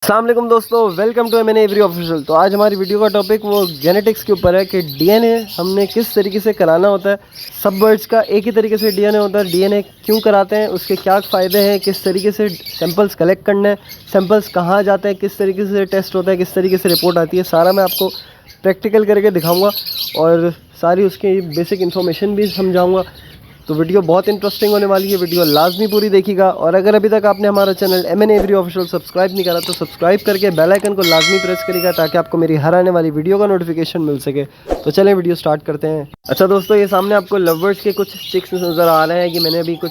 अस्सलाम वालेकुम दोस्तों, welcome to MN Every Official. तो आज हमारी वीडियो का टॉपिक वो जेनेटिक्स के ऊपर है कि डीएनए हमने किस तरीके से कराना होता है। सब बर्ड्स का एक ही तरीके से डीएनए होता है। डीएनए क्यों कराते हैं, उसके क्या फ़ायदे हैं, किस तरीके से सैंपल्स कलेक्ट करना है, सैंपल्स कहाँ जाते हैं, किस तरीके से टेस्ट होता है, किस तरीके से रिपोर्ट आती है, सारा मैं आपको प्रैक्टिकल करके दिखाऊँगा और सारी उसकी बेसिक इन्फॉर्मेशन भी समझाऊँगा। तो वीडियो बहुत इंटरेस्टिंग होने वाली है, वीडियो लाजमी पूरी देखिएगा। और अगर अभी तक आपने हमारा channel MN Every Official subscribe नहीं करा तो सब्सक्राइब करके बेल आइकन को लाजमी प्रेस करिएगा ताकि आपको मेरी हर आने वाली वीडियो का नोटिफिकेशन मिल सके। तो चलें वीडियो स्टार्ट करते हैं। अच्छा दोस्तों, ये सामने आपको लवबर्ड्स के कुछ चिक्स नज़र आ रहे हैं कि मैंने अभी कुछ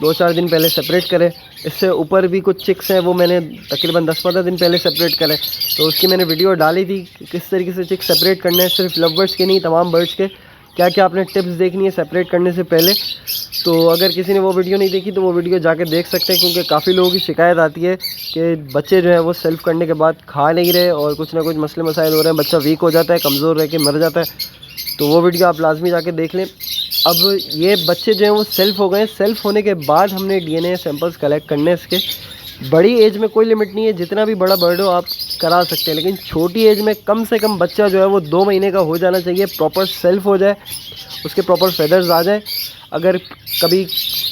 2-4 दिन पहले सेपरेट करे। इससे ऊपर भी कुछ चिक्स हैं, वो मैंने तकरीबन 10-15 दिन पहले सेपरेट करे। तो उसकी मैंने वीडियो डाली थी कि किस तरीके से चिक्स सेपरेट करना है, सिर्फ लवबर्ड्स के नहीं तमाम बर्ड्स के, क्या क्या आपने टिप्स देखनी है सेपरेट करने से पहले। तो अगर किसी ने वो वीडियो नहीं देखी तो वो वीडियो जाके देख सकते हैं, क्योंकि काफ़ी लोगों की शिकायत आती है कि बच्चे जो है वो सेल्फ करने के बाद खा नहीं रहे और कुछ ना कुछ मसले मसाइल हो रहे हैं, बच्चा वीक हो जाता है, कमज़ोर रह के मर जाता है। तो वो वीडियो आप लाजमी जाके देख लें। अब ये बच्चे जो हैं वो सेल्फ हो गए, सेल्फ होने के बाद हमने डीएनए सैंपल्स कलेक्ट करने हैं। इसके बड़ी एज में कोई लिमिट नहीं है, जितना भी बड़ा बर्ड हो आप करा सकते हैं, लेकिन छोटी एज में कम से कम बच्चा जो है वो 2 महीने का हो जाना चाहिए, प्रॉपर सेल्फ हो जाए, उसके प्रॉपर फेदर्स आ जाए। अगर कभी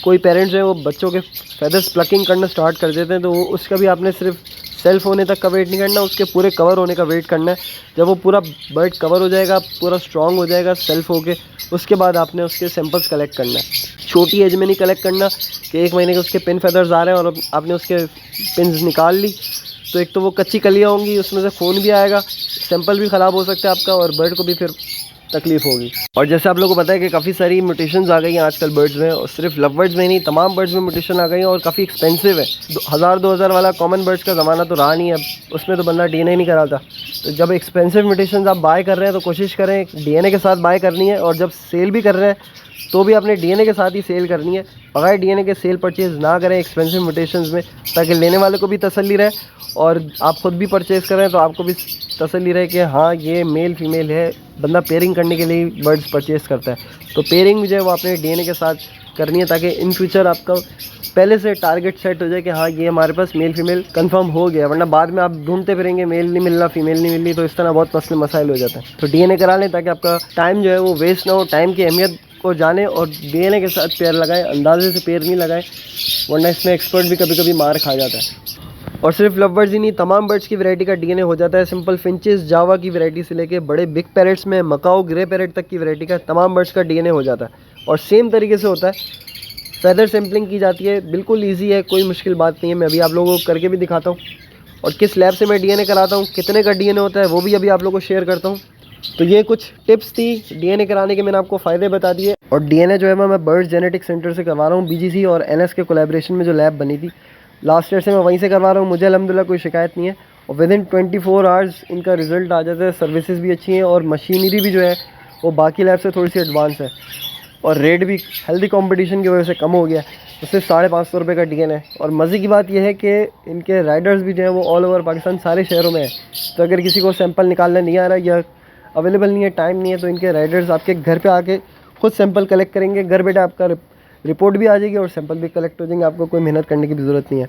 कोई पेरेंट्स हैं वो बच्चों के फेदर्स प्लकिंग करना स्टार्ट कर देते हैं तो उसका भी आपने सिर्फ सेल्फ होने तक का वेट नहीं करना, उसके पूरे कवर होने का वेट करना है। जब वो पूरा बर्ड कवर हो जाएगा, पूरा स्ट्रॉन्ग हो जाएगा सेल्फ होके, उसके बाद आपने उसके सैंपल्स कलेक्ट करना है। छोटी एज में नहीं कलेक्ट करना कि 1 महीने के उसके पिन फेदर्स आ रहे हैं और आपने उसके पिन्स निकाल ली, तो एक तो वो कच्ची कलियाँ होंगी, उसमें से खून भी आएगा, सैंपल भी ख़राब हो सकता है आपका और बर्ड को भी फिर तकलीफ़ होगी। और जैसे आप लोगों को पता है कि काफ़ी सारी म्यूटेशंस आ गई हैं आजकल बर्ड्स में, और सिर्फ लव बर्ड्स में नहीं तमाम बर्ड्स में म्यूटेशन आ गई है और काफ़ी एक्सपेंसिव है। 1000-2000 वाला कॉमन बर्ड्स का ज़माना तो रहा नहीं है, अब उसमें तो बंदा डीएनए नहीं कराता। तो जब एक्सपेंसिव म्यूटेशंस आप बाय कर रहे हैं तो कोशिश करें डीएनए के साथ बाय करनी है, और जब सेल भी कर रहे हैं तो भी आपने डीएनए के साथ ही सेल करनी है। बगैर डीएनए के सेल परचेज़ ना करें एक्सपेंसिव म्यूटेशंस में, ताकि लेने वाले को भी तसल्ली रहे और आप खुद भी परचेज़ करें तो आपको भी तसल्ली रहे कि हाँ ये मेल फीमेल है। बंदा पेयरिंग करने के लिए बर्ड्स परचेज़ करता है, तो पेयरिंग जो है वो आपने डीएनए के साथ करनी है, ताकि इन फ्यूचर आपका पहले से टारगेट सेट हो जाए कि हाँ ये हमारे पास मेल फीमेल कंफर्म हो गया, वरना बाद में आप ढूंढते फिरेंगे मेल नहीं मिल रहा, फीमेल नहीं मिल रही, तो इस तरह बहुत मसले मसाइल हो जाता है। तो डीएनए करा लें ताकि आपका टाइम जो है वो वेस्ट ना हो, टाइम की अहमियत को जाने और डीएनए के साथ पेयर लगाएं, अंदाजे से पेयर नहीं लगाएं, वरना इसमें एक्सपर्ट भी कभी कभी मार खा जाता है। और सिर्फ लव बर्ड्स ही नहीं तमाम बर्ड्स की वैरायटी का डीएनए हो जाता है। सिंपल फिंचेस, जावा की वैरायटी से लेके बड़े बिग पैरेट्स में मकाओ ग्रे पैरेट तक की वैरायटी का तमाम बर्ड्स का डीएनए हो जाता है। और सेम तरीके से होता है, फेदर सैम्पलिंग की जाती है, बिल्कुल ईजी है, कोई मुश्किल बात नहीं है। मैं अभी आप लोगों को करके भी दिखाता हूँ, और किस लैब से मैं डीएनए कराता हूँ, कितने का डीएनए होता है वो भी अभी आप लोगों को शेयर करता हूँ। तो ये कुछ टिप्स थी डीएनए कराने के, मैंने आपको फ़ायदे बता दिए। और डीएनए जो है मैं बर्ड्स जेनेटिक सेंटर से करवा रहा हूँ, बीजीसी और एनएस के कोलैबोरेशन में जो लैब बनी थी लास्ट ईयर से मैं वहीं से करवा रहा हूँ। मुझे अल्हम्दुलिल्लाह कोई शिकायत नहीं है, और विदिन 24 आवर्स इनका रिज़ल्ट आ जाता है। सर्विसेज भी अच्छी हैं और मशीनरी भी जो है वो बाकी लैब से थोड़ी सी एडवांस है, और रेट भी हेल्दी कंपटीशन की वजह से कम हो गया। उससे 550 रुपये का डीएनए है। और मज़े की बात यह है कि इनके राइडर्स भी जो है वो ऑल ओवर पाकिस्तान सारे शहरों में है। तो अगर किसी को सैंपल निकालना नहीं आ रहा या अवेलेबल नहीं है, टाइम नहीं है, तो इनके राइडर्स आपके घर पे आके खुद सैंपल कलेक्ट करेंगे। घर बैठे आपका रिपोर्ट भी आ जाएगी और सैंपल भी कलेक्ट हो जाएंगे, आपको कोई मेहनत करने की भी ज़रूरत नहीं है।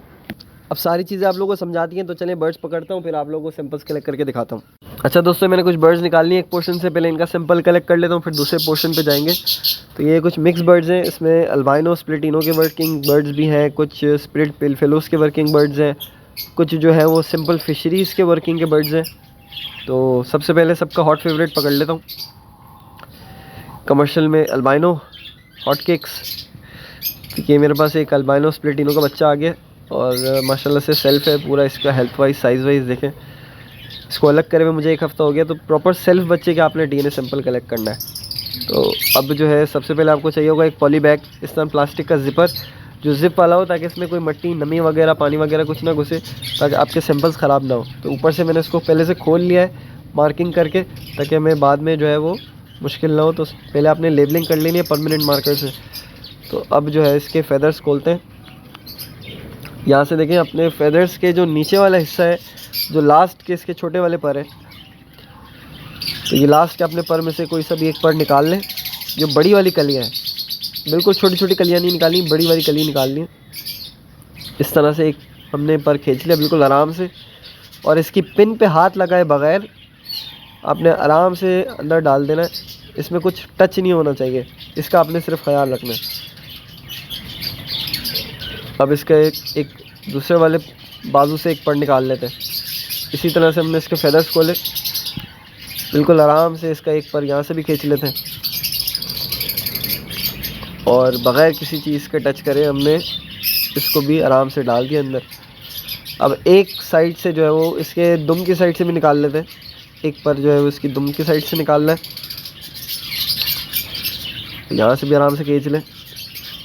अब सारी चीज़ें आप लोगों को समझाती हैं, तो चलें बर्ड्स पकड़ता हूँ, फिर आप लोगों को सैंपल्स कलेक्ट करके दिखाता हूँ। अच्छा दोस्तों, मैंने कुछ बर्ड्स निकालनी है एक पोर्शन से, पहले इनका सैंपल कलेक्ट कर लेता हूँ, फिर दूसरे पोर्शन पे जाएंगे। तो ये कुछ मिक्स बर्ड्स हैं, इसमें अल्बाइनो स्प्लिटिनो के वर्किंग बर्ड्स भी हैं, कुछ स्प्लिट पिलफेलोस के वर्किंग बर्ड्स हैं, कुछ जो है वो सिंपल फिशरीज़ के वर्किंग के बर्ड्स हैं। तो सबसे पहले सबका हॉट फेवरेट पकड़ लेता हूँ, कमर्शियल में अल्बाइनो हॉट केक्स। ये मेरे पास एक अल्बाइनो स्प्लिटिनो का बच्चा आ गया और माशाल्लाह से सेल्फ है पूरा। इसका हेल्थ वाइज साइज़ वाइज देखें, इसको अलग करे हुए मुझे 1 हफ़्ता हो गया। तो प्रॉपर सेल्फ बच्चे का आपने डीएनए सैंपल कलेक्ट करना है। तो अब जो है सबसे पहले आपको चाहिए होगा एक पॉली बैग, इस तरह प्लास्टिक का ज़िपर जो ज़िप वाला हो, ताकि इसमें कोई मिट्टी, नमी वगैरह, पानी वगैरह कुछ ना घुसे, ताकि आपके सैंपल्स ख़राब ना हो। तो ऊपर से मैंने इसको पहले से खोल लिया है मार्किंग करके, ताकि हमें बाद में जो है वो मुश्किल ना हो। तो पहले आपने लेबलिंग कर लेनी है परमानेंट मार्कर से। तो अब जो है इसके फेदर्स खोलते हैं। यहाँ से देखें अपने फेदर्स के जो नीचे वाला हिस्सा है, जो लास्ट के इसके छोटे वाले पर है, तो ये लास्ट के अपने पर में से कोई सा भी एक पर निकाल लें। जो बड़ी वाली कलियाँ हैं, बिल्कुल छोटी छोटी कलियाँ नहीं निकालनी, बड़ी वाली कली निकालनी है। इस तरह से एक हमने पर खींच लिया बिल्कुल आराम से। और इसकी पिन पे हाथ लगाए बगैर आपने आराम से अंदर डाल देना है। इसमें कुछ टच नहीं होना चाहिए, इसका आपने सिर्फ ख्याल रखना है। अब इसका एक दूसरे वाले बाजू से एक पर निकाल लेते हैं। इसी तरह से हमने इसके फेदर्स खोले, बिल्कुल आराम से इसका एक पर यहाँ से भी खींच लेते हैं और बग़ैर किसी चीज़ के टच करे हमने इसको भी आराम से डाल दिया अंदर। अब एक साइड से जो है वो इसके दुम की साइड से भी निकाल लेते हैं। एक पर जो है वो इसकी दुम की साइड से निकालना है, यहाँ से भी आराम से खींच लें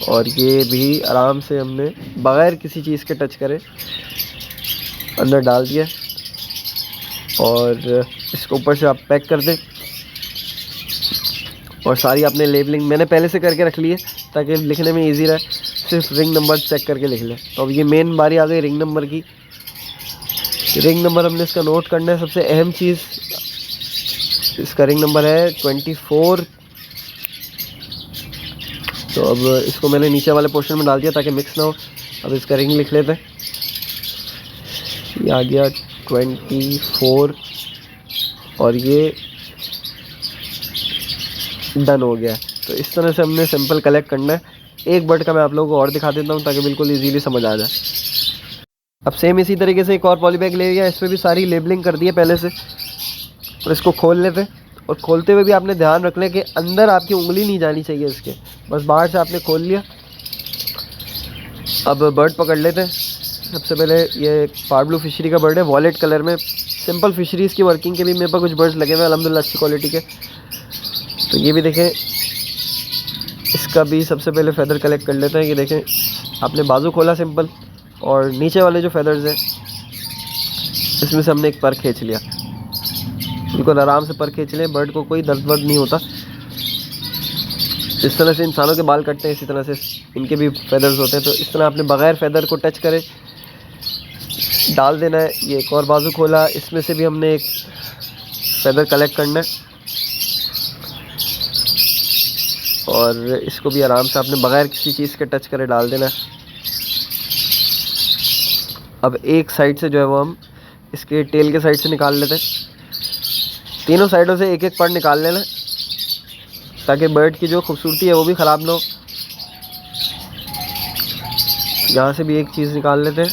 और ये भी आराम से हमने बग़ैर किसी चीज़ के टच करे अंदर डाल दिया और इसको ऊपर से आप पैक कर दें। और सारी आपने लेबलिंग मैंने पहले से करके रख ली है ताकि लिखने में इजी रहे, सिर्फ रिंग नंबर चेक करके लिख लें। तो अब ये मेन बारी आ गई रिंग नंबर की। रिंग नंबर हमने इसका नोट करना है। सबसे अहम चीज़, इसका रिंग नंबर है 24। तो अब इसको मैंने नीचे वाले पोर्शन में डाल दिया ताकि मिक्स ना हो। अब इसका रिंग लिख लेते हैं, ये आ गया 24 और ये डन हो गया। तो इस तरह से हमने सैंपल कलेक्ट करना है। एक बर्ड का मैं आप लोगों को और दिखा देता हूँ ताकि बिल्कुल इजीली समझ आ जाए। अब सेम इसी तरीके से एक और पॉली बैग ले लिया, इस पर भी सारी लेबलिंग कर दी है पहले से और इसको खोल लेते हैं। और खोलते हुए भी आपने ध्यान रख लें कि अंदर आपकी उंगली नहीं जानी चाहिए इसके, बस बाहर से आपने खोल लिया। अब बर्ड पकड़ लेते हैं। सबसे पहले ये पार ब्लू फिशरी का बर्ड है, वॉलेट कलर में। सिंपल फिशरीज़ की वर्किंग के भी मेरे पास कुछ बर्ड्स लगे हुए हैं अल्हम्दुलिल्लाह अच्छी क्वालिटी के। तो ये भी देखें, इसका भी सबसे पहले फ़ेदर कलेक्ट कर लेते हैं। ये देखें, आपने बाजू खोला सिंपल और नीचे वाले जो फेदर्स हैं इसमें से हमने एक पर खींच लिया। बिल्कुल आराम से पर खींच लें, बर्ड को कोई दर्द वर्द नहीं होता। जिस तरह से इंसानों के बाल कटते हैं इसी तरह से इनके भी फेदर्स होते हैं। तो इस तरह आपने बग़ैर फेदर को टच करे डाल देना है। ये एक और बाजू खोला, इसमें से भी हमने एक फेदर कलेक्ट करना है और इसको भी आराम से आपने बग़ैर किसी चीज़ के टच करे डाल देना है। अब एक साइड से जो है वो हम इसके टेल के साइड से निकाल लेते हैं। तीनों साइडों से एक एक पर निकाल लेना ताकि बर्ड की जो खूबसूरती है वो भी ख़राब ना हो। यहाँ से भी एक चीज़ निकाल लेते हैं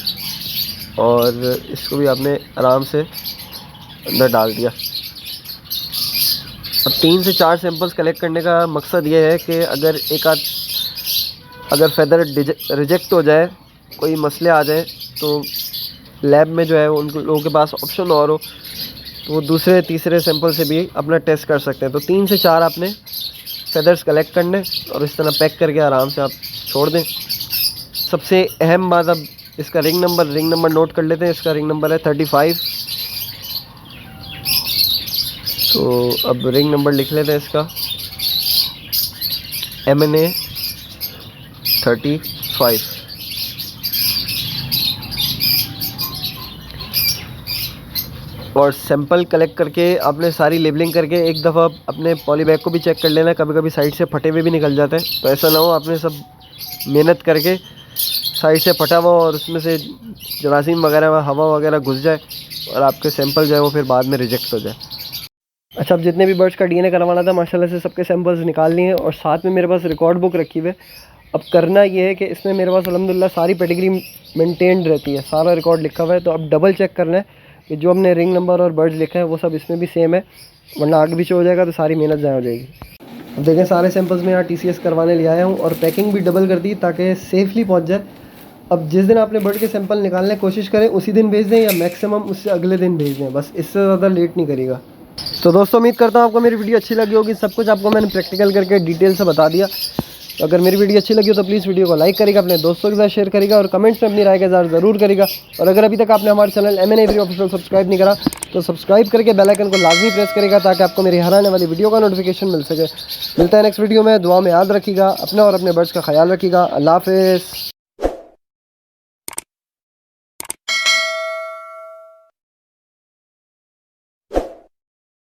और इसको भी आपने आराम से अंदर डाल दिया। अब 3 से 4 सैंपल्स कलेक्ट करने का मकसद ये है कि अगर फेदर रिजेक्ट हो जाए, कोई मसले आ जाए, तो लैब में जो है उन लोगों के पास ऑप्शन और हो तो वो दूसरे तीसरे सैंपल से भी अपना टेस्ट कर सकते हैं। तो 3 से 4 आपने फेदर्स कलेक्ट करने और इस तरह पैक करके आराम से आप छोड़ दें। सबसे अहम बात, अब इसका रिंग नंबर नोट कर लेते हैं। इसका रिंग नंबर है 35। तो अब रिंग नंबर लिख लेते हैं इसका, MNA 35। और सैंपल कलेक्ट करके आपने सारी लेबलिंग करके एक दफ़ा अपने पॉली बैग को भी चेक कर लेना है। कभी कभी साइड से फटे हुए भी निकल जाते हैं, तो ऐसा ना हो आपने सब मेहनत करके साइड से फटा हुआ और उसमें से जरासीम वगैरह हवा वगैरह घुस जाए और आपके सैंपल जो है वो फिर बाद में रिजेक्ट हो जाए। अच्छा, अब जितने भी बर्ड्स का DNA करवाना था माशाल्लाह से सबके सैंपल्स निकाल लिए हैं और साथ में मेरे पास रिकॉर्ड बुक रखी हुई है। अब करना ये है कि इसमें मेरे पास अल्हम्दुलिल्लाह सारी पेडिग्री मेंटेन्ड रहती है, सारा रिकॉर्ड लिखा हुआ है। तो अब डबल चेक करना है कि जो हमने रिंग नंबर और बर्ड्स लिखा है वो सब इसमें भी सेम है, वरना आगे पीछे हो जाएगा तो सारी मेहनत ज़ाया हो जाएगी। अब देखें, सारे सैंपल्स में यहाँ TCS करवाने ले आया हूँ और पैकिंग भी डबल कर दी ताकि सेफली पहुँच जाए। अब जिस दिन आपने बर्ड के सैंपल निकालने की कोशिश करें उसी दिन भेज दें या मैक्सिमम उससे अगले दिन भेज दें, बस इससे ज़्यादा लेट नहीं करेगा। तो दोस्तों, उम्मीद करता हूँ आपको मेरी वीडियो अच्छी लगी होगी। सब कुछ आपको मैंने प्रैक्टिकल करके डिटेल से बता दिया। तो अगर मेरी वीडियो अच्छी लगी हो तो प्लीज़ वीडियो को लाइक करेगा, अपने दोस्तों के साथ शेयर करेगा और कमेंट्स में अपनी राय का इज़हार ज़रूर करेगा। और अगर अभी तक आपने हमारे channel MNA every Official subscribe नहीं करा तो सब्सक्राइब करके बेल आइकन को लाजमी प्रेस करेगा ताकि आपको मेरी हर आने वाली वीडियो का नोटिफिकेशन मिल सके। मिलता है नेक्स्ट वीडियो में। दुआ में याद रखिएगा अपना और अपने बर्ड्स का ख्याल रखिएगा। अल्लाह हाफ़िज़।